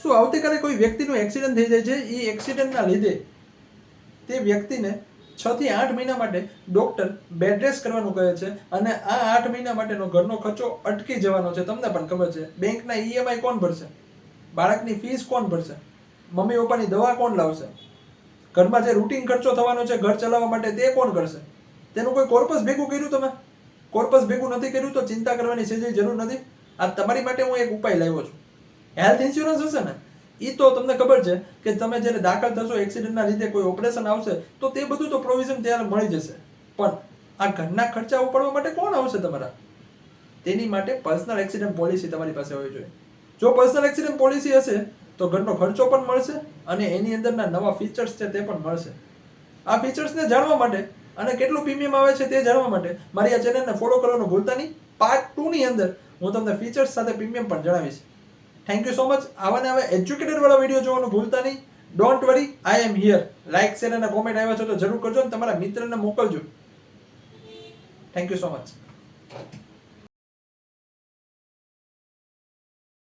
શું આવતીકાલે કોઈ વ્યક્તિનું એક્સિડન્ટ થઈ જાય છે, એ એક્સિડન્ટના લીધે તે વ્યક્તિને 6 થી 8 મહિના માટે ડોક્ટર બેડ રેસ્ટ કરવાનું કહે છે અને આ 8 મહિના માટેનો ઘરનો ખર્ચો અટકી જવાનો છે. તમને પણ ખબર છે, બેંકના ઈએમઆઈ કોણ ભરશે, બાળકની ફીસ કોણ ભરશે, મમ્મી પપ્પાની દવા કોણ લાવશે, ઘરમાં જે રૂટીન ખર્ચો થવાનો છે ઘર ચલાવવા માટે તે કોણ કરશે? તેનું કોઈ કોર્પસ ભેગું કર્યું? તમે કોર્પસ ભેગું નથી કર્યું તો ચિંતા કરવાની છે જરૂર નથી. આ તમારી માટે હું એક ઉપાય લાવ્યો છું. હેલ્થ ઇન્સ્યોરન્સ હશે ને, એ તો તમને ખબર છે કે તમે જ્યારે દાખલ થશો એક્સિડન્ટના લીધે કોઈ ઓપરેશન આવશે તો તે બધું તો પ્રોવિઝન ત્યારે મળી જશે, પણ આ ઘરના ખર્ચા ઉપાડવા માટે કોણ આવશે તમારા? તેની માટે પર્સનલ એક્સિડન્ટ પોલિસી તમારી પાસે હોવી જોઈએ. જો પર્સનલ એક્સિડન્ટ પોલિસી હશે તો ઘરનો ખર્ચો પણ મળશે અને એની અંદરના નવા ફીચર્સ છે તે પણ મળશે. આ ફીચર્સને જાણવા માટે અને કેટલું પ્રીમિયમ આવે છે તે જાણવા માટે મારી આ ચેનલને ફોલો કરવાનું ભૂલતા નહીં. પાર્ટ 2 ની અંદર હું તમને ફીચર્સ સાથે પ્રીમિયમ પણ જણાવીશ. Thank you so much. આવા ને આવા એજ્યુકેટેડ વાળા વિડીયો જોવાનું ભૂલતા નહીં. Don't worry, I am here. Like, share અને કોમેન્ટ આવ્યા છે તો જરૂર કરજો અને તમારા મિત્રને મોકલજો. Thank you so much.